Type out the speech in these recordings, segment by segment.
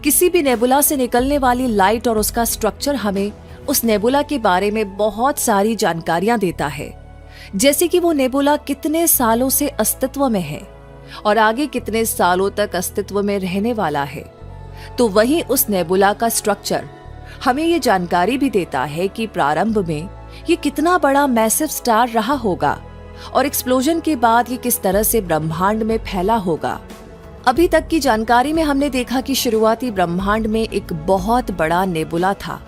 किसी भी नेबुला से निकलने वाली लाइट और उसका स्ट्रक्चर हमें उस नेबुला के बारे में बहुत सारी जानकारियां देता है, जैसे कि वो नेबुला कितने सालों से अस्तित्व में है और आगे कितने सालों तक अस्तित्व में रहने वाला है। तो वहीं उस नेबुला का स्ट्रक्चर हमें ये जानकारी भी देता है कि प्रारंभ में ये कितना बड़ा मैसिव स्टार रहा होगा और एक्सप्लोजन के बाद ये किस तरह से ब्रह्मांड में फैला होगा। अभी तक की जानकारी में हमने देखा कि शुरुआती ब्रह्मांड में एक बहुत बड़ा नेबुला था।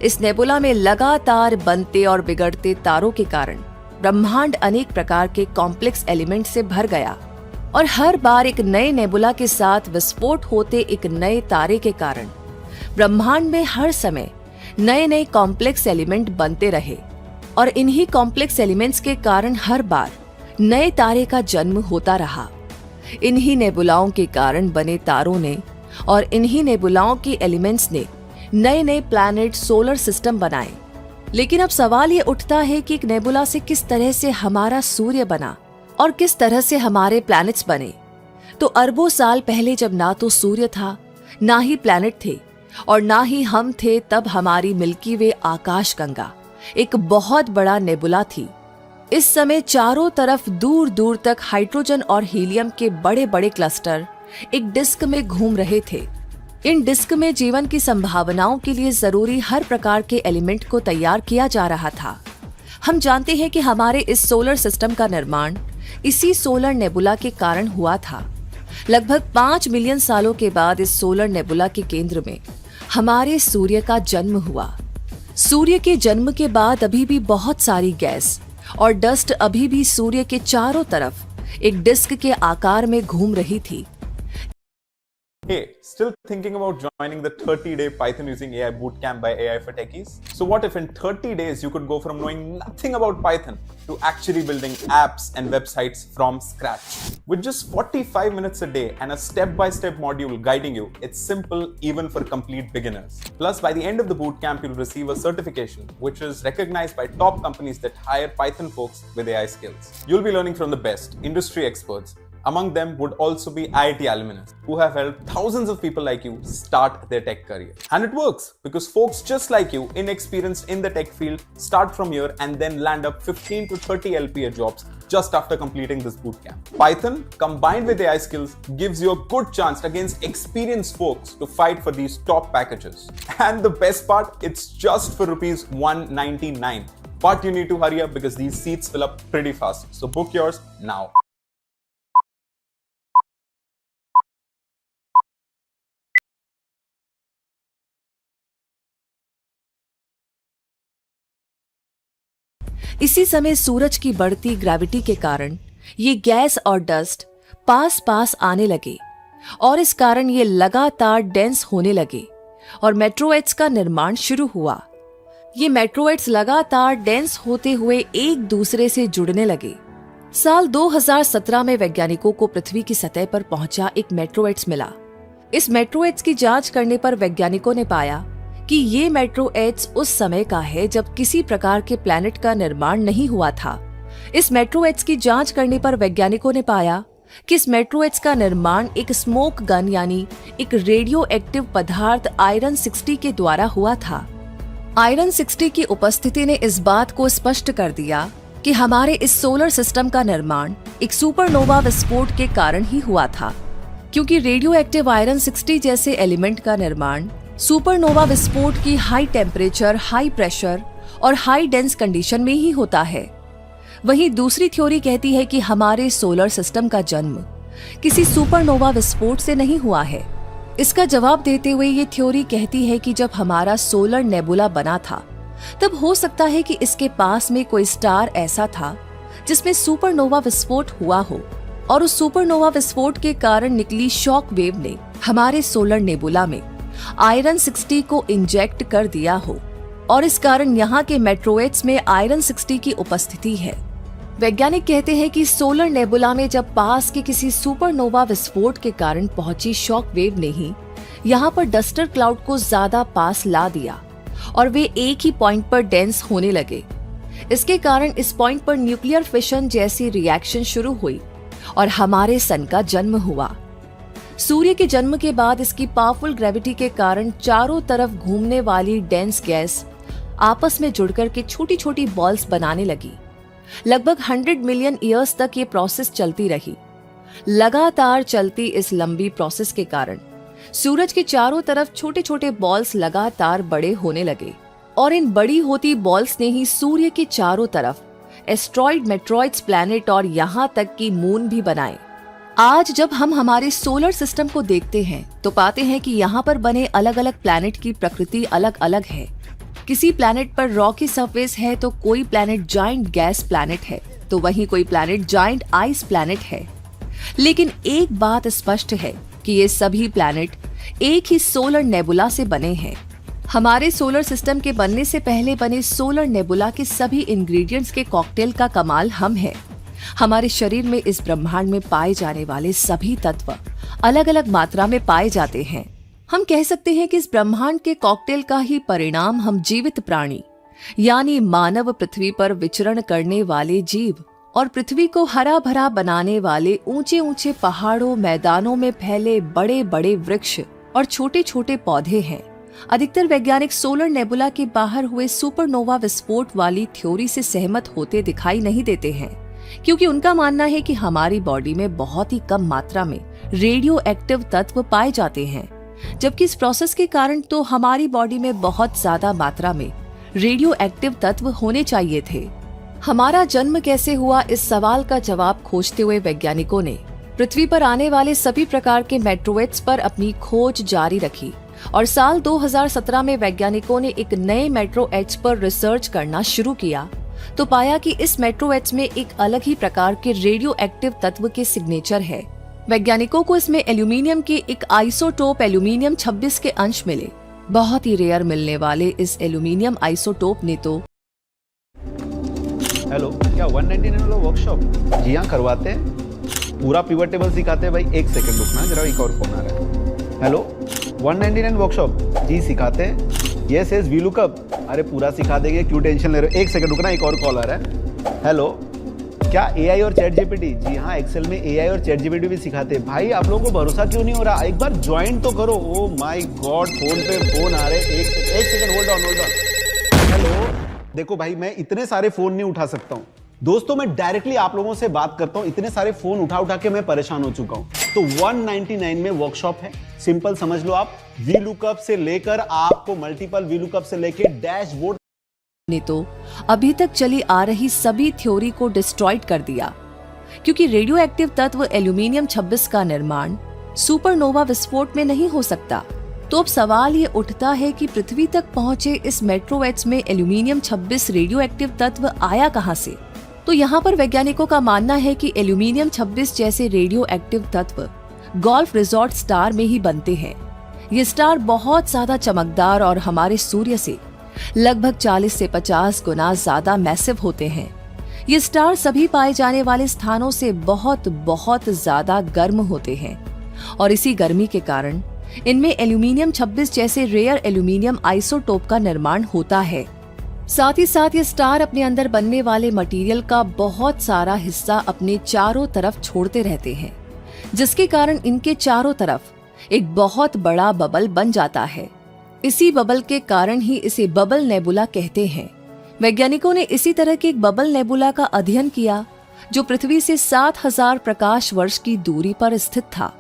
इस नेबुला में लगातार बनते और बिगड़ते तारों के कारण ब्रह्मांड अनेक प्रकार के कॉम्प्लेक्स एलिमेंट से भर गया और हर बार एक नए नेबुला के साथ विस्फोट होते एक नए तारे के कारण ब्रह्मांड में हर समय नए नए कॉम्प्लेक्स एलिमेंट बनते रहे और इन्हीं कॉम्प्लेक्स एलिमेंट्स के कारण हर बार नए तारे का जन्म होता रहा। इन्हीं नेबुलाओं के कारण बने तारों ने और इन्हीं नेबुलाओं के एलिमेंट्स ने नए नए प्लैनेट सोलर सिस्टम बनाए। लेकिन अब सवाल ये उठता है कि एक नेबुला से किस तरह से हमारा सूर्य बना और किस तरह से हमारे प्लैनेट्स बने। तो अरबों साल पहले जब ना तो सूर्य था, ना ही प्लैनेट थे और ना ही हम थे, तब हमारी मिल्की वे आकाश गंगा एक बहुत बड़ा नेबुला थी। इस समय चारों तरफ दूर दूर तक हाइड्रोजन और हीलियम के बड़े बड़े क्लस्टर एक डिस्क में घूम रहे थे। इन डिस्क में जीवन की संभावनाओं के लिए जरूरी हर प्रकार के एलिमेंट को तैयार किया जा रहा था। हम जानते हैं कि हमारे इस सोलर सिस्टम का निर्माण इसी सोलर नेबुला के कारण हुआ था। लगभग 5 मिलियन सालों के बाद इस सोलर नेबुला के केंद्र में हमारे सूर्य का जन्म हुआ। सूर्य के जन्म के बाद अभी भी बहुत सारी गैस और डस्ट अभी भी सूर्य के चारों तरफ एक डिस्क के आकार में घूम रही थी। Hey, still thinking about joining the 30-day Python using AI bootcamp by AI for Techies? So what if in 30 days you could go from knowing nothing about Python to actually building apps and websites from scratch? With just 45 minutes a day and a step-by-step module guiding you, it's simple even for complete beginners. Plus, by the end of the bootcamp, you'll receive a certification which is recognized by top companies that hire Python folks with AI skills. You'll be learning from the best industry experts. Among them would also be IIT alumni who have helped thousands of people like you start their tech career. And it works because folks just like you, inexperienced in the tech field, start from here and then land up 15 to 30 LPA jobs just after completing this bootcamp. Python combined with AI skills gives you a good chance against experienced folks to fight for these top packages. And the best part, it's just for rupees 199. But you need to hurry up because these seats fill up pretty fast. So book yours now. इसी समय सूरज की बढ़ती gravity के कारण ये gas और dust पास पास आने लगे और इस कारण ये लगातार डेंस होने लगे और मेट्रोइड्स का निर्माण शुरू हुआ। ये मेट्रोइड्स लगातार डेंस होते हुए एक दूसरे से जुड़ने लगे। साल 2017 में वैज्ञानिकों को पृथ्वी की सतह पर पहुंचा एक मेट्रोइड्स मिला। इस मेट्रोइड्स की जांच करने पर वैज्ञानिकों ने पाया कि ये मेट्रोइड्स उस समय का है जब किसी प्रकार के प्लैनेट का निर्माण नहीं हुआ था। इस मेट्रोइड्स की जांच करने पर वैज्ञानिकों ने पाया कि इस मेट्रोइड्स का निर्माण एक स्मोक गन यानी एक रेडियो एक्टिव पदार्थ आयरन 60 के द्वारा हुआ था। आयरन 60 की उपस्थिति ने इस बात को स्पष्ट कर दिया कि हमारे इस सोलर सिस्टम का निर्माण एक सुपरनोवा विस्फोट के कारण ही हुआ था, क्योंकि रेडियो एक्टिव आयरन 60 जैसे एलिमेंट का निर्माण सुपरनोवा विस्फोट की हाई टेम्परेचर, हाई प्रेशर और हाई डेंस कंडीशन में ही होता है। वहीं दूसरी थ्योरी कहती है कि हमारे सोलर सिस्टम का जन्म किसी सुपरनोवा विस्फोट से नहीं हुआ है। इसका जवाब देते हुए ये थ्योरी कहती है कि जब हमारा सोलर नेबुला बना था तब हो सकता है कि इसके पास में कोई स्टार ऐसा था जिसमें सुपरनोवा विस्फोट हुआ हो और उस सुपरनोवा विस्फोट के कारण निकली शॉक वेव ने हमारे सोलर नेबुला में आयरन 60 को इंजेक्ट कर दिया हो और इस कारण यहाँ के मेट्रोइड्स में आयरन 60 की उपस्थिति है। वैज्ञानिक कहते हैं कि सोलर नेबुला में जब पास के किसी सुपरनोवा विस्फोट के कारण पहुंची शॉक वेव ने ही यहाँ पर डस्टर क्लाउड को ज्यादा पास ला दिया और वे एक ही पॉइंट पर डेंस होने लगे। इसके कारण इस पॉइंट पर न्यूक्लियर फिशन जैसी रिएक्शन शुरू हुई और हमारे सन का जन्म हुआ। सूर्य के जन्म के बाद इसकी पावरफुल ग्रेविटी के कारण चारों तरफ घूमने वाली डेंस गैस आपस में जुड़कर के छोटी छोटी बॉल्स बनाने लगी। लगभग 100 मिलियन ईयर्स तक ये प्रोसेस चलती रही। लगातार चलती इस लंबी प्रोसेस के कारण सूरज के चारों तरफ छोटे छोटे बॉल्स लगातार बड़े होने लगे और इन बड़ी होती बॉल्स ने ही सूर्य के चारों तरफ एस्ट्रॉइड, मेट्रॉइड्स, प्लैनेट और यहाँ तक कि मून भी बनाए। आज जब हम हमारे सोलर सिस्टम को देखते हैं तो पाते हैं कि यहाँ पर बने अलग अलग प्लैनेट की प्रकृति अलग अलग है। किसी प्लैनेट पर रॉकी सरफेस है तो कोई प्लैनेट जायंट गैस प्लैनेट है, तो वहीं कोई प्लैनेट जायंट आइस प्लैनेट है। लेकिन एक बात स्पष्ट है कि ये सभी प्लैनेट एक ही सोलर नेबुला से बने हैं। हमारे सोलर सिस्टम के बनने से पहले बने सोलर नेबुला के सभी इंग्रेडिएंट्स के कॉकटेल का कमाल हम हैं। हमारे शरीर में इस ब्रह्मांड में पाए जाने वाले सभी तत्व अलग अलग मात्रा में पाए जाते हैं। हम कह सकते हैं कि इस ब्रह्मांड के कॉकटेल का ही परिणाम हम जीवित प्राणी यानी मानव, पृथ्वी पर विचरण करने वाले जीव और पृथ्वी को हरा भरा बनाने वाले ऊंचे ऊंचे पहाड़ों, मैदानों में फैले बड़े बड़े वृक्ष और छोटे छोटे पौधे हैं। अधिकतर वैज्ञानिक सोलर नेबुला के बाहर हुए सुपरनोवा विस्फोट वाली थ्योरी से सहमत होते दिखाई नहीं देते हैं, क्योंकि उनका मानना है कि हमारी बॉडी में बहुत ही कम मात्रा में रेडियो एक्टिव तत्व पाए जाते हैं, जबकि इस प्रोसेस के कारण तो हमारी बॉडी में बहुत ज्यादा मात्रा में रेडियो एक्टिव तत्व होने चाहिए थे। हमारा जन्म कैसे हुआ, इस सवाल का जवाब खोजते हुए वैज्ञानिकों ने पृथ्वी पर आने वाले सभी प्रकार के मेट्रोइड्स पर अपनी खोज जारी रखी और साल 2017 में वैज्ञानिकों ने एक नए मेट्रोइड्स पर रिसर्च करना शुरू किया तो पाया कि इस मेट्रोइड्स में एक अलग ही प्रकार के रेडियो एक्टिव तत्व के सिग्नेचर है। वैज्ञानिकों को इसमें एल्यूमिनियम के एक आइसोटोप एल्यूमिनियम 26 के अंश मिले। बहुत ही रेयर मिलने वाले इस एल्यूमिनियम आइसोटोप ने तो हेलो, क्या 199 वाला वर्कशॉप? जी हाँ, करवाते हैं। पूरा पिवट टेबल सिखाते हैं भाई। एक सेकंड रुकना, जरा एक और फोन आ रहा है। Hello, 199 workshop? जी सिखाते हैं। Yes yes, V lookup. अरे पूरा सिखा देंगे, क्यों टेंशन ले रहे हो? एक सेकंड रुकना, एक और कॉल आ रहा है। हेलो, क्या एआई और चैट जीपीटी? जी हाँ, एक्सेल में एआई और चैट जीपीटी भी सिखाते हैं। भाई आप लोगों को भरोसा क्यों नहीं हो रहा? एक बार ज्वाइन तो करो। ओ माय गॉड, फोन पे फोन आ रहे। एक सेकंड, होल्ड ऑन। हेलो, देखो भाई, मैं इतने सारे फोन नहीं उठा सकता हूँ। दोस्तों, मैं डायरेक्टली आप लोगों से बात करता हूं। इतने सारे फोन उठा उठा के मैं परेशान हो चुका हूं। तो 199 में वर्कशॉप है, सिंपल समझ लो आप। वी लुकअप से लेकर आपको मल्टीपल वी लुकअप से लेकर डैशबोर्ड ने तो अभी तक चली आ रही सभी थ्योरी को डिस्ट्रॉयड कर दिया, क्योंकि रेडियो एक्टिव तत्व एल्यूमिनियम 26 का निर्माण सुपरनोवा विस्फोट में नहीं हो सकता। तो अब सवाल ये उठता है कि पृथ्वी तक पहुंचे इस मेट्रोइड्स में एल्यूमिनियम 26 रेडियो एक्टिव तत्व आया कहां से? तो यहाँ पर वैज्ञानिकों का मानना है कि एल्यूमिनियम 26 जैसे रेडियो एक्टिव तत्व गोल्फ रिजॉर्ट स्टार में ही बनते हैं। ये स्टार बहुत ज्यादा चमकदार और हमारे सूर्य से लगभग 40 से 50 गुना ज्यादा मैसिव होते हैं। ये स्टार सभी पाए जाने वाले स्थानों से बहुत बहुत ज्यादा गर्म होते हैं और इसी गर्मी के कारण इनमें एल्यूमिनियम 26 जैसे रेयर एल्यूमिनियम आइसोटोप का निर्माण होता है। साथ ही साथ ये स्टार अपने अंदर बनने वाले मटेरियल का बहुत सारा हिस्सा अपने चारों तरफ छोड़ते रहते हैं, जिसके कारण इनके चारों तरफ एक बहुत बड़ा बबल बन जाता है। इसी बबल के कारण ही इसे बबल नेबुला कहते हैं। वैज्ञानिकों ने इसी तरह के एक बबल नेबुला का अध्ययन किया जो पृथ्वी से 7000 प्रकाश वर्ष की दूरी पर स्थित था।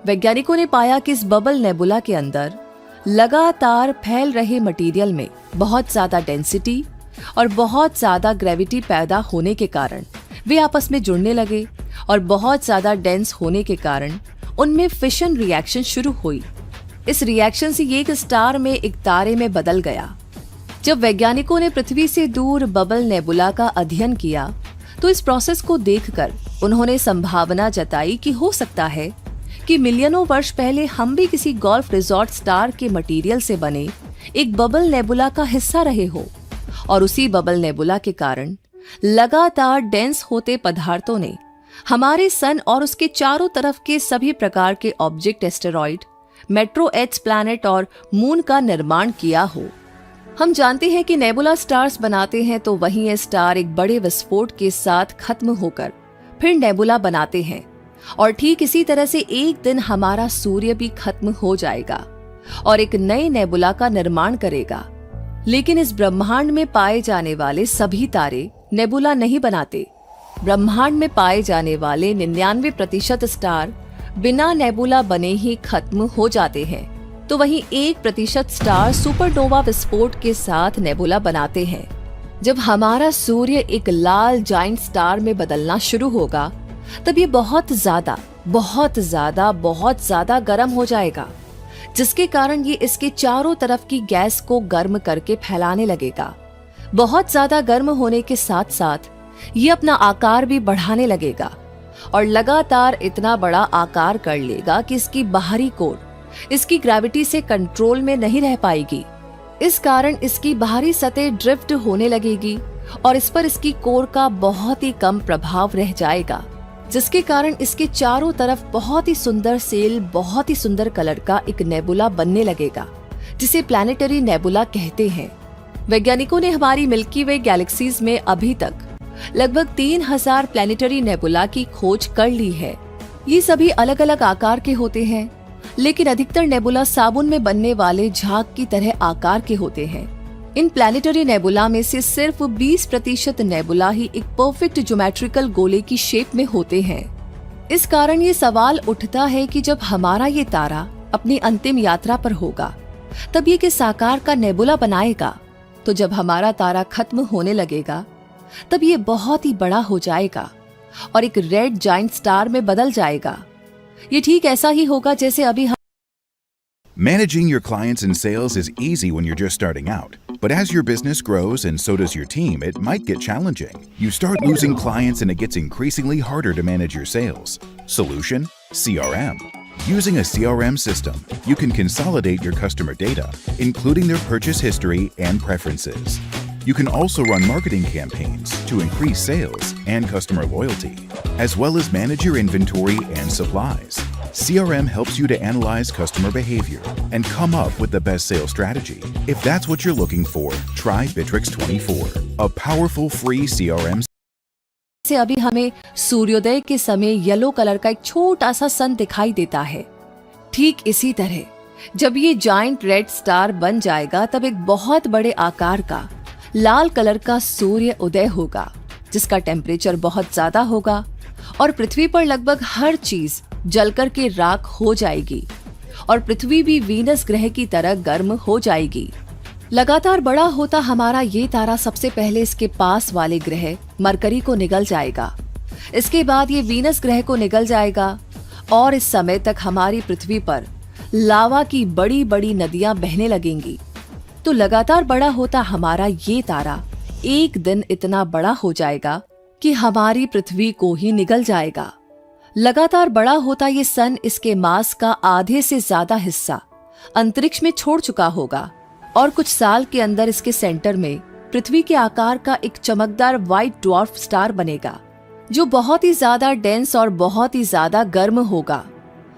वैज्ञानिकों ने पाया कि इस बबल नेबुला के अंदर लगातार फैल रहे मटेरियल में बहुत ज्यादा डेंसिटी और बहुत ज्यादा ग्रेविटी पैदा होने के कारण वे आपस में जुड़ने लगे और बहुत ज्यादा डेंस होने के कारण उनमें फिशन रिएक्शन शुरू हुई। इस रिएक्शन से ये एक स्टार में एक तारे में बदल गया। जब वैज्ञानिकों ने पृथ्वी से दूर बबल नेबुला का अध्ययन किया तो इस प्रोसेस को देखकर उन्होंने संभावना जताई कि हो सकता है कि मिलियनों वर्ष पहले हम भी किसी गोल्फ रिजॉर्ट स्टार के मटेरियल से बने एक बबल नेबुला का हिस्सा रहे हो और उसी बबल नेबुला के कारण लगातार डेंस होते पदार्थों ने हमारे सन और उसके चारों तरफ के सभी प्रकार के ऑब्जेक्ट, एस्टेरॉइड, मेट्रोइड्स, प्लैनेट और मून का निर्माण किया हो। हम जानते हैं कि नेबुला स्टार्स बनाते हैं तो वहीं ये स्टार एक बड़े विस्फोट के साथ खत्म होकर फिर नेबुला बनाते हैं और ठीक इसी तरह से एक दिन हमारा सूर्य भी खत्म हो जाएगा और एक नए नेबुला का निर्माण करेगा। लेकिन इस ब्रह्मांड में पाए जाने वाले सभी तारे नेबुला नहीं बनाते। ब्रह्मांड में पाए जाने वाले 99% स्टार बिना नेबुला बने ही खत्म हो जाते हैं, तो वहीं 1% स्टार सुपरनोवा विस्फोट के साथ नेबुला बनाते हैं। जब हमारा सूर्य एक लाल जाइंट स्टार में बदलना शुरू होगा, तब ये बहुत ज्यादा गर्म हो जाएगा, जिसके कारण ये इसके चारों तरफ की गैस को गर्म करके फैलाने लगेगा। बहुत ज्यादा गर्म होने के साथ साथ ये अपना आकार भी बढ़ाने लगेगा और लगातार इतना बड़ा आकार कर लेगा कि इसकी बाहरी कोर इसकी ग्रेविटी से कंट्रोल में नहीं रह पाएगी। इस कारण इसकी बाहरी सतह ड्रिफ्ट होने लगेगी और इस पर इसकी कोर का बहुत ही कम प्रभाव रह जाएगा, जिसके कारण इसके चारों तरफ बहुत ही सुंदर सेल, बहुत ही सुंदर कलर का एक नेबुला बनने लगेगा, जिसे प्लैनेटरी नेबुला कहते हैं। वैज्ञानिकों ने हमारी मिल्की वे गैलेक्सीज में अभी तक लगभग 3000 प्लैनेटरी नेबुला की खोज कर ली है। ये सभी अलग अलग आकार के होते हैं, लेकिन अधिकतर नेबुला साबुन में बनने वाले झाग की तरह आकार के होते हैं। इन प्लैनेटरी नेबुला में से सिर्फ 20% नेबुला ही एक परफेक्ट ज्योमेट्रिकल गोले की शेप में होते हैं। इस कारण ये सवाल उठता है कि जब हमारा ये तारा अपनी अंतिम यात्रा पर होगा, तब ये किस आकार का नेबुला बनाएगा। तो जब हमारा तारा खत्म होने लगेगा, तब ये बहुत ही बड़ा हो जाएगा और एक रेड जाइंट स्टार में बदल जाएगा। ये ठीक ऐसा ही होगा जैसे अभी हम Managing your clients and sales is easy when you're just starting out. But as your business grows and so does your team, it might get challenging. You start losing clients and it gets increasingly harder to manage your sales. Solution? CRM. Using a CRM system, you can consolidate your customer data, including their purchase history and preferences. You can also run marketing campaigns to increase sales and customer loyalty, as well as manage your inventory and supplies. CRM helps you to analyze customer behavior and come up with the best sales strategy. If that's what you're looking for, try Bitrix 24, a powerful free CRM. से अभी हमें सूर्योदय के समय yellow colour का एक छोटा सा सन दिखाई देता है। ठीक इसी तरह जब ये जाइंट रेड स्टार बन जाएगा, तब एक बहुत बड़े आकार का लाल कलर का सूर्य उदय होगा, जिसका टेम्परेचर बहुत ज्यादा होगा और पृथ्वी पर लगभग हर चीज जलकर के राख हो जाएगी और पृथ्वी भी वीनस ग्रह की तरह गर्म हो जाएगी। लगातार बड़ा होता हमारा ये तारा सबसे पहले इसके पास वाले ग्रह मरकरी को निगल जाएगा। इसके बाद ये वीनस ग्रह को निगल जाएगा और इस समय तक हमारी पृथ्वी पर लावा की बड़ी बड़ी नदियां बहने लगेंगी। तो लगातार बड़ा होता हमारा ये तारा एक दिन इतना बड़ा हो जाएगा कि हमारी पृथ्वी को ही निगल जाएगा। लगातार बड़ा होता ये सन इसके मास का आधे से ज्यादा हिस्सा अंतरिक्ष में छोड़ चुका होगा और कुछ साल के अंदर इसके सेंटर में पृथ्वी के आकार का एक चमकदार व्हाइट ड्वार्फ स्टार बनेगा, जो बहुत ही ज्यादा डेंस और बहुत ही ज्यादा गर्म होगा।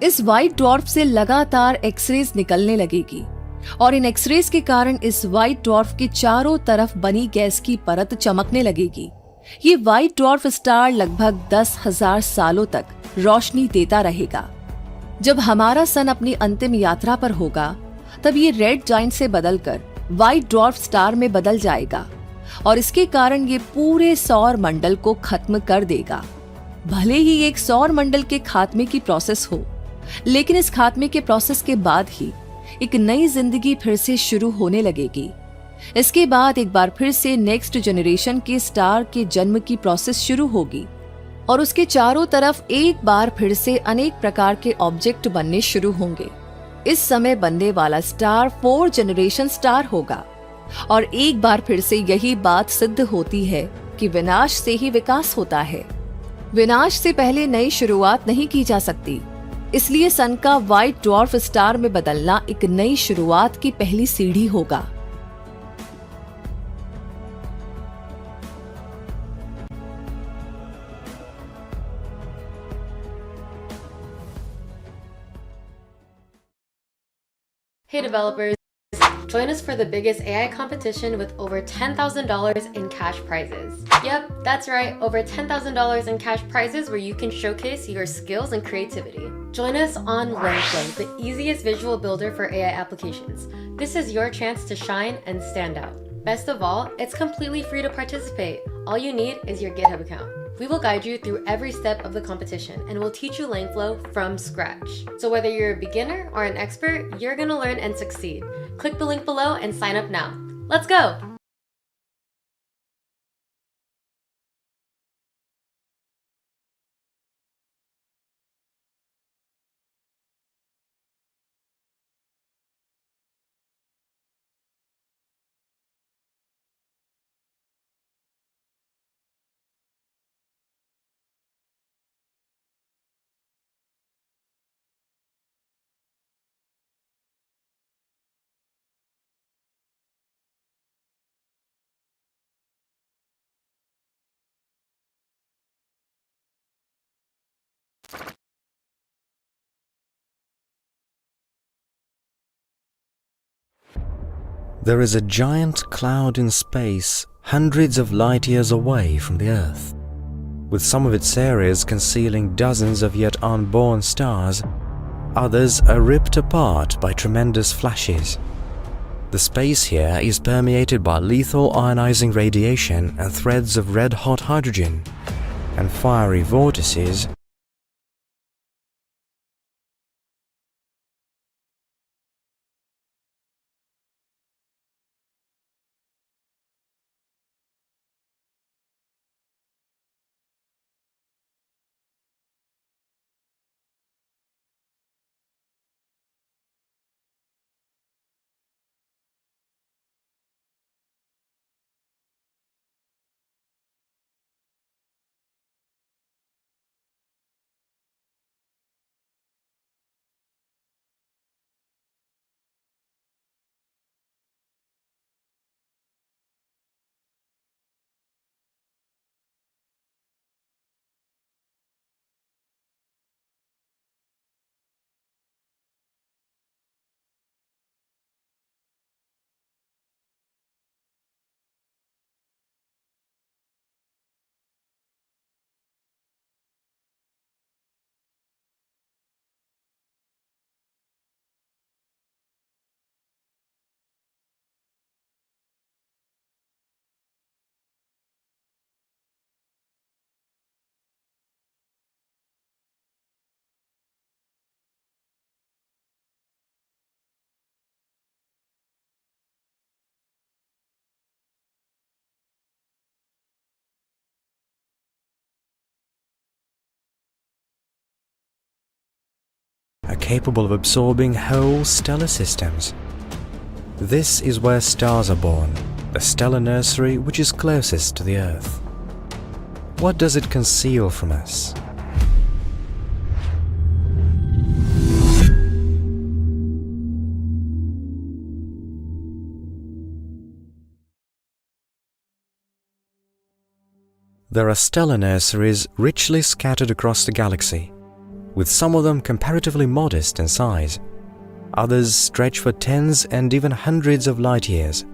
इस व्हाइट ड्वार्फ से लगातार एक्सरेज निकलने लगेगी और इन एक्सरेज के कारण इस व्हाइट ड्वार्फ के चारों तरफ बनी गैस की परत चमकने लगेगी। ये व्हाइट ड्वार्फ स्टार लगभग 10,000 सालों तक रोशनी देता रहेगा। जब हमारा सन अपनी अंतिम यात्रा पर होगा, तब ये रेड जाइंट से बदलकर व्हाइट ड्वार्फ स्टार में बदल जाएगा और इसके कारण ये पूरे सौर मंडल को खत्म कर देगा। भले ही एक सौर मंडल के खात्मे की प्रोसेस हो, लेकिन इस खात्मे के प्रोसेस के बाद ही एक नई जिंदगी फिर से शुरू होने लगेगी। इसके बाद एक बार फिर से नेक्स्ट जनरेशन के स्टार के जन्म की प्रोसेस शुरू होगी और उसके चारों तरफ एक बार फिर से अनेक प्रकार के ऑब्जेक्ट बनने शुरू होंगे। इस समय बनने वाला स्टार 4 जनरेशन स्टार होगा और एक बार फिर से यही बात सिद्ध होती है कि विनाश से ही विकास होता है। विनाश से पहले नई शुरुआत नहीं की जा सकती, इसलिए सन का व्हाइट ड्वार्फ स्टार में बदलना एक नई शुरुआत की पहली सीढ़ी होगा। Hey developers, Join us for the biggest AI competition with over $10,000 in cash prizes. Yep, that's right, over $10,000 in cash prizes where you can showcase your skills and creativity. Join us on LangFlow, the easiest visual builder for AI applications. This is your chance to shine and stand out. Best of all, it's completely free to participate. All you need is your GitHub account. We will guide you through every step of the competition and will teach you LangFlow from scratch. So whether you're a beginner or an expert, you're gonna learn and succeed. Click the link below and sign up now. Let's go! There is a giant cloud in space hundreds of light years away from the Earth, with some of its areas concealing dozens of yet unborn stars. Others are ripped apart by tremendous flashes. The space here is permeated by lethal ionizing radiation and threads of red-hot hydrogen, and fiery vortices are capable of absorbing whole stellar systems. This is where stars are born, the stellar nursery which is closest to the Earth. What does it conceal from us? There are stellar nurseries richly scattered across the galaxy, with some of them comparatively modest in size. Others stretch for tens and even hundreds of light years.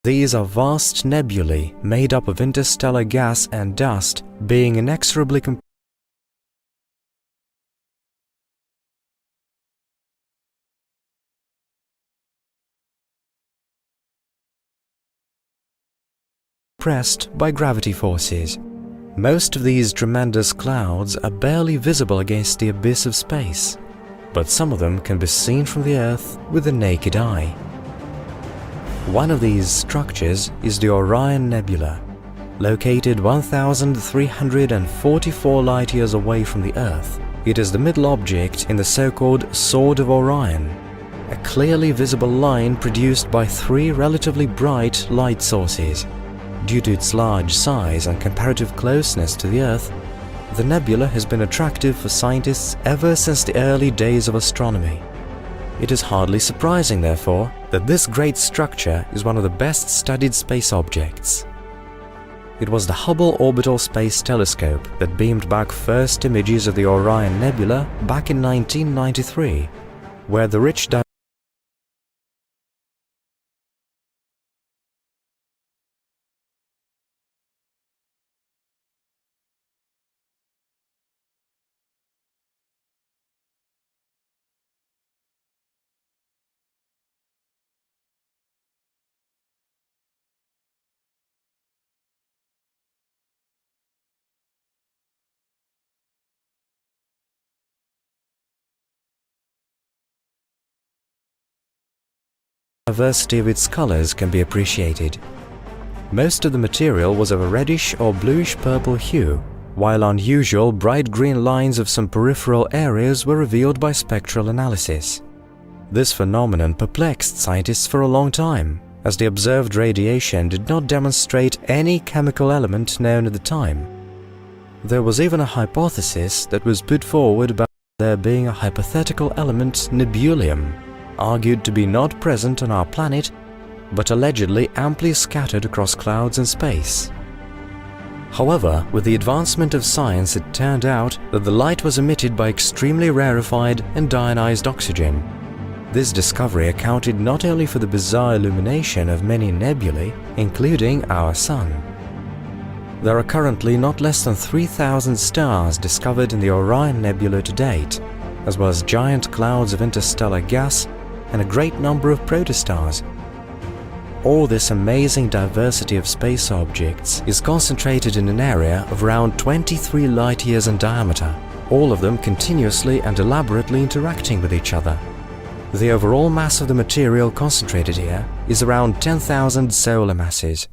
These are vast nebulae made up of interstellar gas and dust, being inexorably compressed by gravity forces. Most of these tremendous clouds are barely visible against the abyss of space, but some of them can be seen from the Earth with the naked eye. One of these structures is the Orion Nebula, located 1,344 light-years away from the Earth. It is the middle object in the so-called Sword of Orion, a clearly visible line produced by three relatively bright light sources. Due to its large size and comparative closeness to the Earth, the nebula has been attractive for scientists ever since the early days of astronomy. It is hardly surprising, therefore, that this great structure is one of the best studied space objects. It was the Hubble Orbital Space Telescope that beamed back first images of the Orion Nebula back in 1993, where the rich diversity of its colors can be appreciated. Most of the material was of a reddish or bluish-purple hue, while unusual bright green lines of some peripheral areas were revealed by spectral analysis. This phenomenon perplexed scientists for a long time, as the observed radiation did not demonstrate any chemical element known at the time. There was even a hypothesis that was put forward about there being a hypothetical element, nebulium, argued to be not present on our planet, but allegedly amply scattered across clouds and space. However, with the advancement of science, it turned out that the light was emitted by extremely rarefied and deionized oxygen. This discovery accounted not only for the bizarre illumination of many nebulae, including our Sun. There are currently not less than 3,000 stars discovered in the Orion Nebula to date, as well as giant clouds of interstellar gas and a great number of protostars. All this amazing diversity of space objects is concentrated in an area of around 23 light-years in diameter, all of them continuously and elaborately interacting with each other. The overall mass of the material concentrated here is around 10,000 solar masses.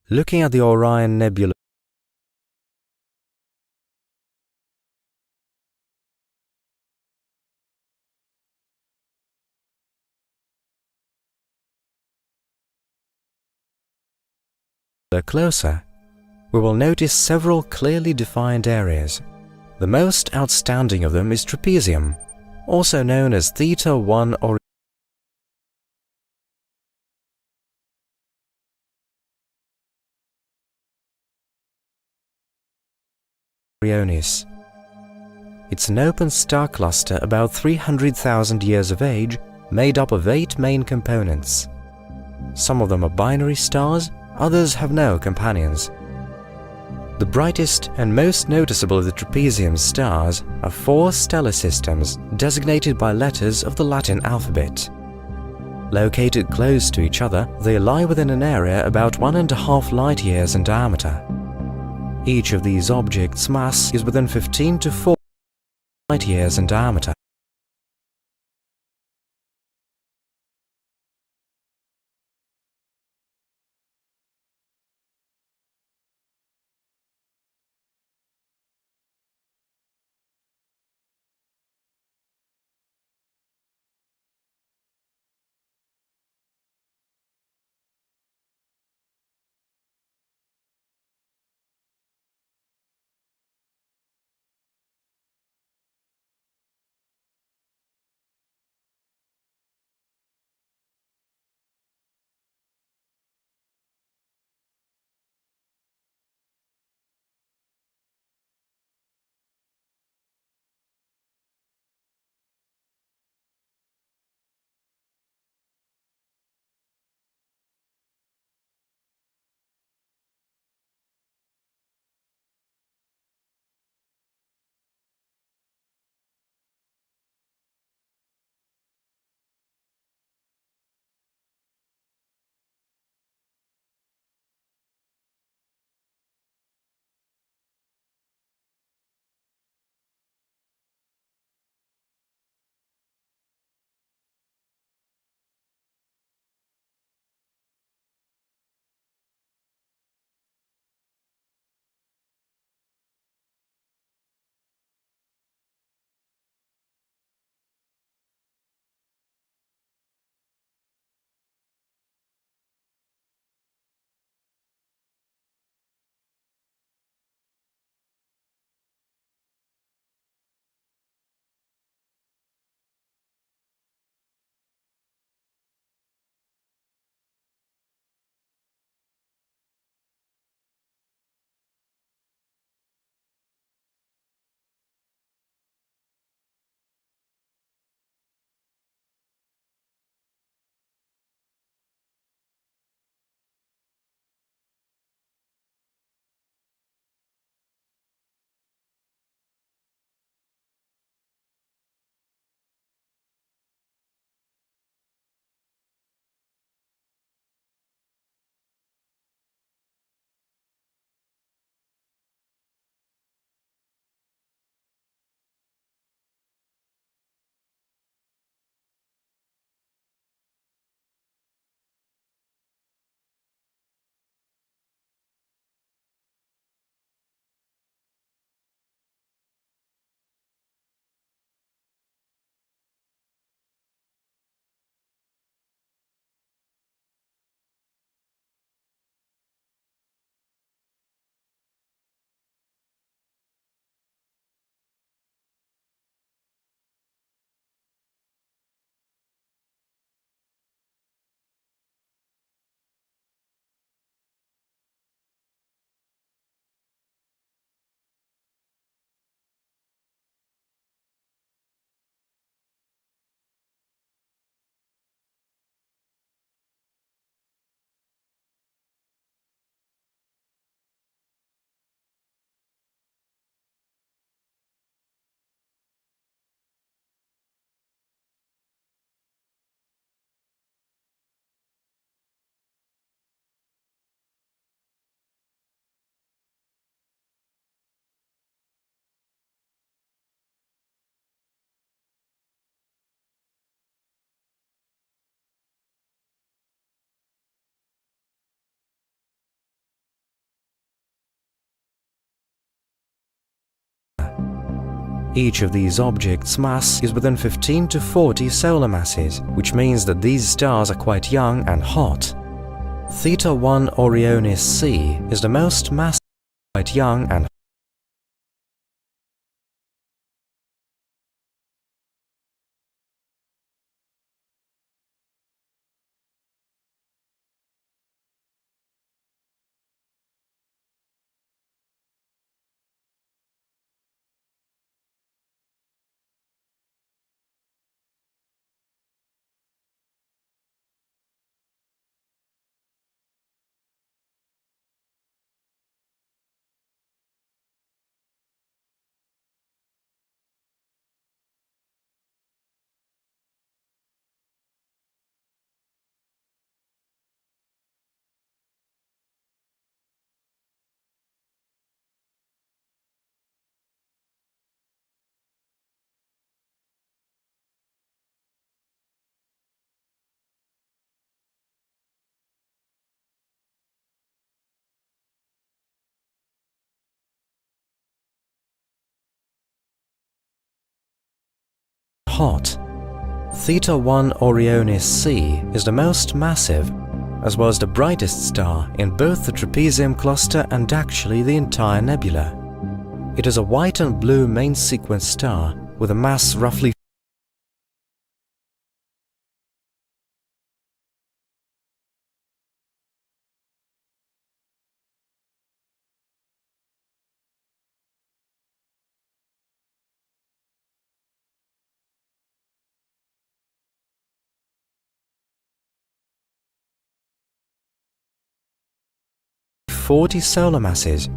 Looking at the Orion Nebula, closer, we will notice several clearly defined areas. The most outstanding of them is trapezium, also known as Theta 1 Orionis. It's an open star cluster about 300,000 years of age, made up of 8 main components. Some of them are binary stars, others have no companions. The brightest and most noticeable of the trapezium stars are 4 stellar systems designated by letters of the Latin alphabet. Located close to each other, they lie within an area about 1.5 light-years in diameter. Each of these objects' mass is within 15 to 4 light-years in diameter. Each of these objects' mass is within 15 to 40 solar masses, which means that these stars are quite young and hot. Theta 1 Orionis C is the most massive, quite young and hot. Theta 1 Orionis C is the most massive, as well as the brightest star in both the trapezium cluster and actually the entire nebula. It is a white and blue main sequence star with a mass roughly .40 solar masses,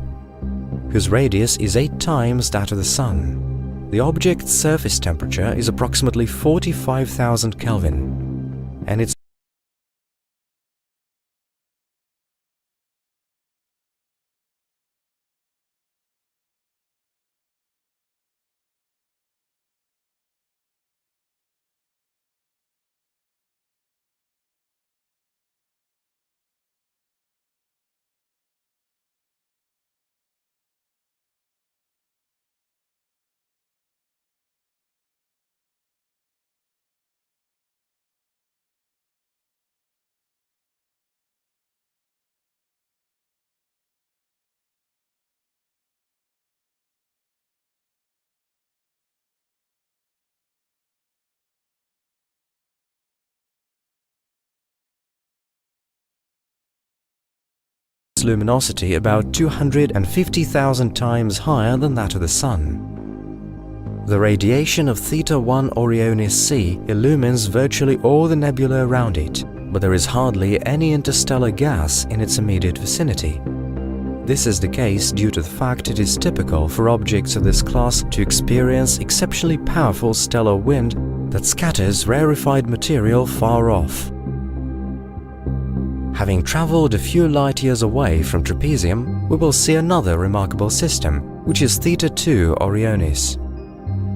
whose radius is 8 times that of the Sun. The object's surface temperature is approximately 45,000 Kelvin, and its luminosity about 250,000 times higher than that of the Sun. The radiation of Theta 1 Orionis C illumines virtually all the nebula around it, but there is hardly any interstellar gas in its immediate vicinity. This is the case due to the fact it is typical for objects of this class to experience exceptionally powerful stellar wind that scatters rarefied material far off. Having traveled a few light years away from trapezium, we will see another remarkable system, which is Theta 2 Orionis.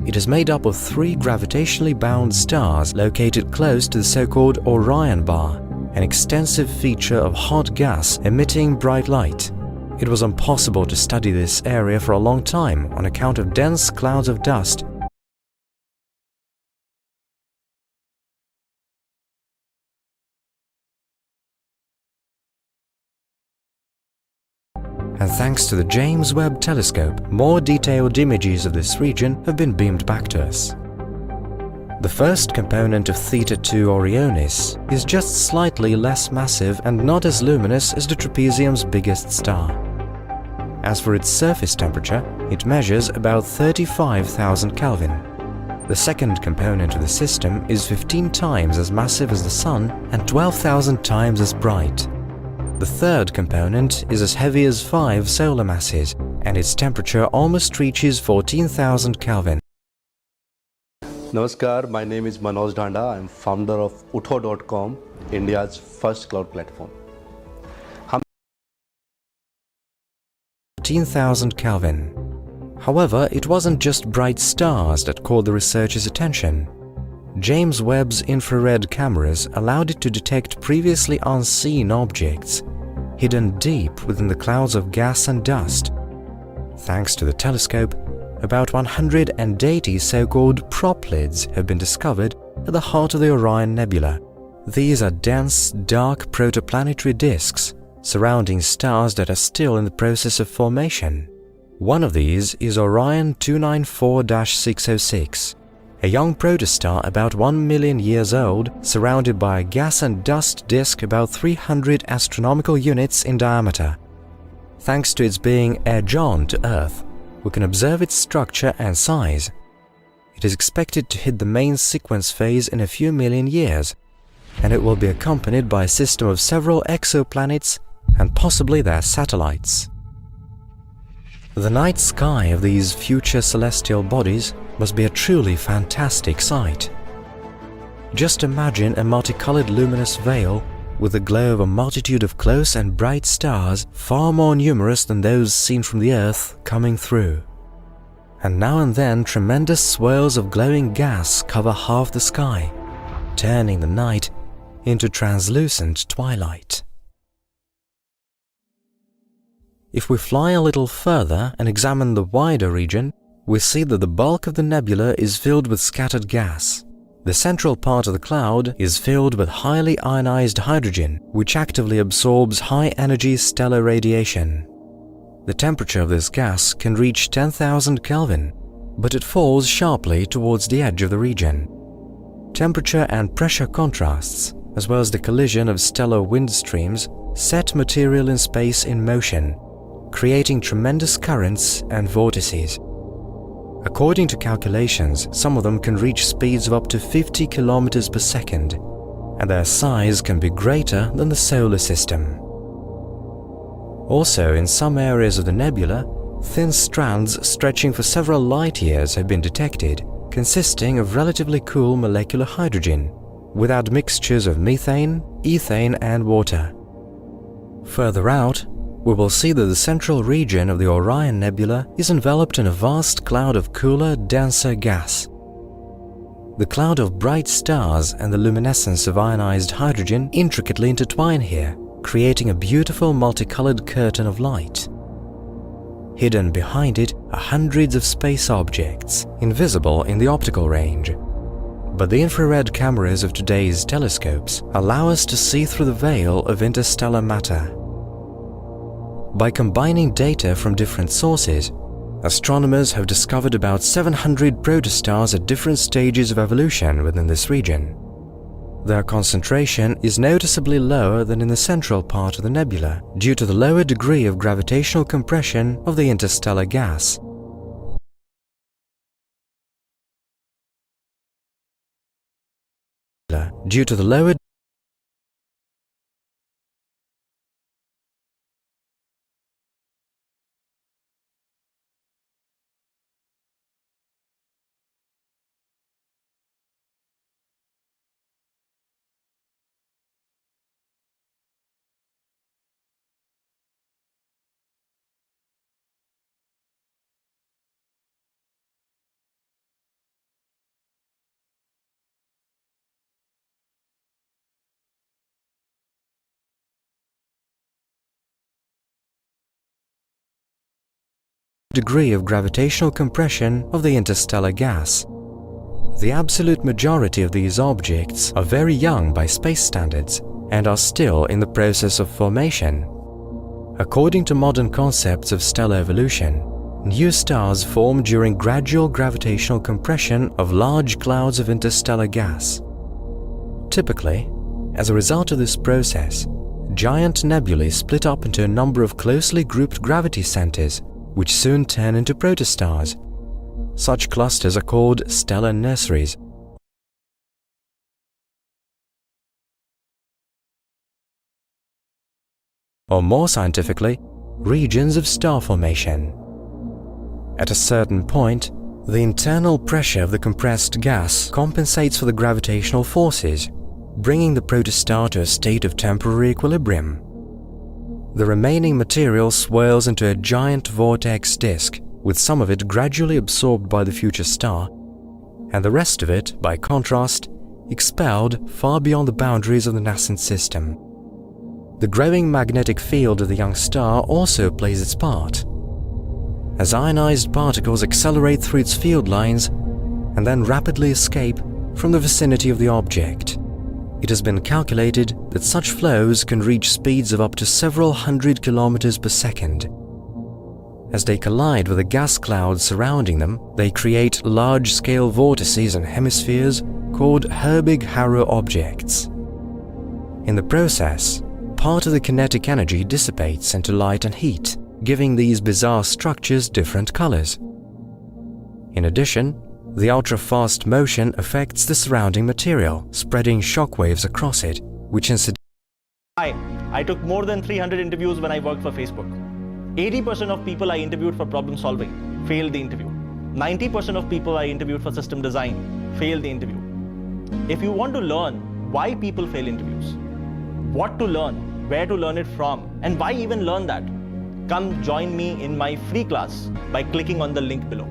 It is made up of 3 gravitationally bound stars located close to the so-called Orion bar, an extensive feature of hot gas emitting bright light. It was impossible to study this area for a long time on account of dense clouds of dust and thanks to the James Webb Telescope, more detailed images of this region have been beamed back to us. The first component of Theta 2 Orionis is just slightly less massive and not as luminous as the trapezium's biggest star. As for its surface temperature, it measures about 35,000 Kelvin. The second component of the system is 15 times as massive as the Sun and 12,000 times as bright. The third component is as heavy as 5 solar masses, and its temperature almost reaches 14,000 Kelvin. Namaskar, my name is Manoj Dhanda. I am founder of Utho.com, India's first cloud platform. 14,000 Kelvin. However, it wasn't just bright stars that caught the researchers' attention. James Webb's infrared cameras allowed it to detect previously unseen objects, hidden deep within the clouds of gas and dust. Thanks to the telescope, about 180 so-called proplids have been discovered at the heart of the Orion Nebula. These are dense, dark protoplanetary disks surrounding stars that are still in the process of formation. One of these is Orion 294-606, a young protostar about 1 million years old, surrounded by a gas and dust disk about 300 astronomical units in diameter. Thanks to its being edge-on to Earth, we can observe its structure and size. It is expected to hit the main sequence phase in a few million years, and it will be accompanied by a system of several exoplanets and possibly their satellites. The night sky of these future celestial bodies must be a truly fantastic sight. Just imagine a multicolored luminous veil with the glow of a multitude of close and bright stars, far more numerous than those seen from the Earth, coming through. And now and then tremendous swirls of glowing gas cover half the sky, turning the night into translucent twilight. If we fly a little further and examine the wider region, we see that the bulk of the nebula is filled with scattered gas. The central part of the cloud is filled with highly ionized hydrogen, which actively absorbs high-energy stellar radiation. The temperature of this gas can reach 10,000 Kelvin, but it falls sharply towards the edge of the region. Temperature and pressure contrasts, as well as the collision of stellar wind streams, set material in space in motion, creating tremendous currents and vortices. According to calculations, some of them can reach speeds of up to 50 kilometers per second, and their size can be greater than the solar system. Also, in some areas of the nebula, thin strands stretching for several light years have been detected, consisting of relatively cool molecular hydrogen, without mixtures of methane, ethane, and water. Further out, we will see that the central region of the Orion Nebula is enveloped in a vast cloud of cooler, denser gas. The cloud of bright stars and the luminescence of ionized hydrogen intricately intertwine here, creating a beautiful multicolored curtain of light. Hidden behind it are hundreds of space objects, invisible in the optical range. But the infrared cameras of today's telescopes allow us to see through the veil of interstellar matter. By combining data from different sources, astronomers have discovered about 700 protostars at different stages of evolution within this region. Their concentration is noticeably lower than in the central part of the nebula due to the lower degree of gravitational compression of the interstellar gas. Due to the lower degree of gravitational compression of the interstellar gas. The absolute majority of these objects are very young by space standards and are still in the process of formation. According to modern concepts of stellar evolution, new stars form during gradual gravitational compression of large clouds of interstellar gas. Typically, as a result of this process, giant nebulae split up into a number of closely grouped gravity centers, which soon turn into protostars. Such clusters are called stellar nurseries. Or more scientifically, regions of star formation. At a certain point, the internal pressure of the compressed gas compensates for the gravitational forces, bringing the protostar to a state of temporary equilibrium. The remaining material swirls into a giant vortex disk, with some of it gradually absorbed by the future star, and the rest of it, by contrast, expelled far beyond the boundaries of the nascent system. The growing magnetic field of the young star also plays its part. as ionized particles accelerate through its field lines and then rapidly escape from the vicinity of the object. It has been calculated that such flows can reach speeds of up to several hundred kilometers per second. As they collide with the gas clouds surrounding them, they create large-scale vortices and hemispheres called Herbig-Haro objects. In the process, part of the kinetic energy dissipates into light and heat, giving these bizarre structures different colors. In addition, the ultra-fast motion affects the surrounding material, spreading shockwaves across it, which incidentally... Hi, I took more than 300 interviews when I worked for Facebook. 80% of people I interviewed for problem solving failed the interview. 90% of people I interviewed for system design failed the interview. If you want to learn why people fail interviews, what to learn, where to learn it from, and why even learn that, come join me in my free class by clicking on the link below.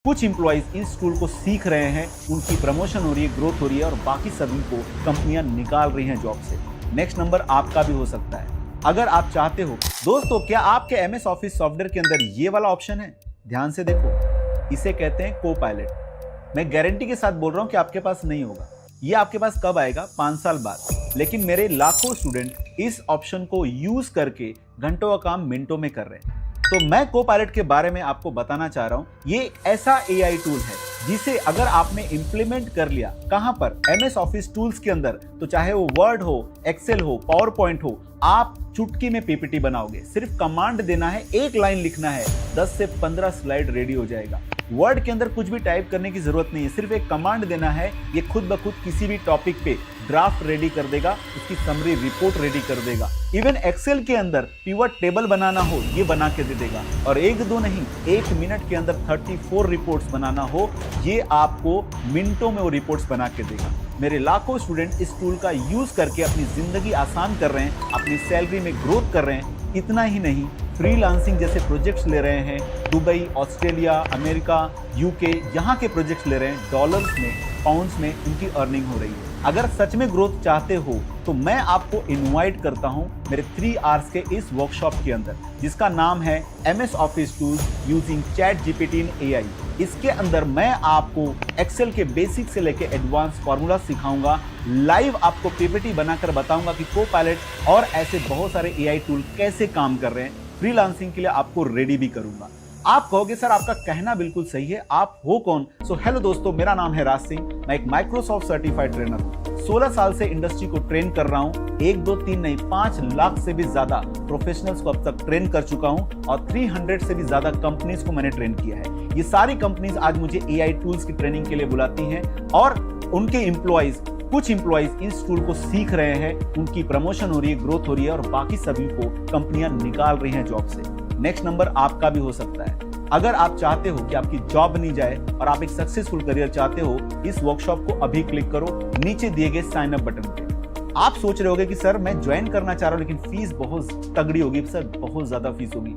कुछ employees इस tool को सीख रहे हैं, उनकी promotion हो रही है, ग्रोथ हो रही है और बाकी सभी को कंपनियां निकाल रही हैं जॉब से। नेक्स्ट नंबर आपका भी हो सकता है अगर आप चाहते हो। दोस्तों, क्या आपके एमएस ऑफिस सॉफ्टवेयर के अंदर ये वाला ऑप्शन है? ध्यान से देखो, इसे कहते हैं को पायलट। मैं गारंटी के साथ बोल रहा हूं कि आपके पास नहीं होगा। ये आपके पास कब आएगा? 5 साल बाद। लेकिन मेरे लाखों स्टूडेंट इस ऑप्शन को यूज करके घंटों का काम मिनटों में कर रहे हैं। तो मैं को पायलट के बारे में आपको बताना चाह रहा हूं। ये एक ऐसा एआई टूल है जिसे अगर आपने इंप्लीमेंट कर लिया, कहां पर? एमएस ऑफिस टूल्स के अंदर, तो चाहे वो वर्ड हो, एक्सेल हो, पावर पॉइंट हो, आप चुटकी में पीपीटी बनाओगे। सिर्फ कमांड देना है, एक लाइन लिखना है, 10 से 15 स्लाइड रेडी हो जाएगा। वर्ड के अंदर कुछ भी टाइप करने की जरूरत नहीं है, सिर्फ एक कमांड देना है, ये खुद ब खुद किसी भी टॉपिक पे ड्राफ्ट रेडी कर देगा, उसकी समरी रिपोर्ट रेडी कर देगा। इवन एक्सेल के अंदर पिवट टेबल बनाना हो, ये बना के दे देगा। और एक दो नहीं, 1 मिनट के अंदर 34 रिपोर्ट्स बनाना हो, ये आपको मिनटों में वो रिपोर्ट्स बना के देगा। मेरे लाखों स्टूडेंट इस टूल का यूज करके अपनी जिंदगी आसान कर रहे हैं, अपनी सैलरी में ग्रोथ कर रहे हैं। इतना ही नहीं, फ्रीलांसिंग जैसे प्रोजेक्ट्स ले रहे हैं, दुबई, ऑस्ट्रेलिया, अमेरिका, यूके, यहाँ के प्रोजेक्ट्स ले रहे हैं। डॉलर्स में, पाउंड्स में इनकी अर्निंग हो रही है। अगर सच में ग्रोथ चाहते हो तो मैं आपको इनवाइट करता हूं मेरे 3 आवर्स के इस वर्कशॉप के अंदर, जिसका नाम है MS office tools using ChatGPT in AI. इसके अंदर मैं आपको एक्सेल के बेसिक से लेके एडवांस फार्मूला सिखाऊंगा, लाइव आपको पीपीटी बनाकर बताऊंगा कि को पायलट और ऐसे बहुत सारे एआई टूल कैसे काम कर रहे हैं। फ्रीलांसिंग के लिए आपको रेडी भी करूंगा। आप कहोगे सर आपका कहना बिल्कुल सही है, आप हो कौन? सो हेलो दोस्तों, मेरा नाम है राज सिंह, मैं एक माइक्रोसॉफ्ट सर्टिफाइड ट्रेनर हूं। 16 साल से इंडस्ट्री को ट्रेन कर रहा हूं। 1, 2, 3 नहीं, 5 लाख से भी ज्यादा प्रोफेशनल्स को अब तक ट्रेन कर चुका हूं और 300 से भी ज्यादा कंपनीज को मैंने ट्रेन किया है। ये सारी कंपनीज आज मुझे एआई टूल्स की ट्रेनिंग के लिए बुलाती हैं और उनके एम्प्लॉइज, कुछ एम्प्लॉइज इस टूल को सीख रहे हैं, उनकी प्रमोशन हो रही है, ग्रोथ हो रही है और बाकी सभी को कंपनियां निकाल रही हैं जॉब से। नेक्स्ट नंबर आपका भी हो सकता है। अगर आप चाहते हो कि आपकी जॉब नहीं जाए और आप एक सक्सेसफुल करियर चाहते हो, इस वर्कशॉप को अभी क्लिक करो नीचे दिए गए साइन अप बटन पे। आप सोच रहे होगे कि सर मैं ज्वाइन करना चाह रहा हूं, लेकिन फीस बहुत तगड़ी होगी सर, बहुत ज्यादा फीस होगी।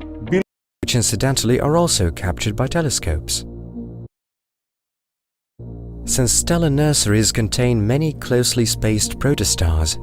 Which incidentally are also captured by telescopes. Since stellar nurseries contain many closely spaced protostars,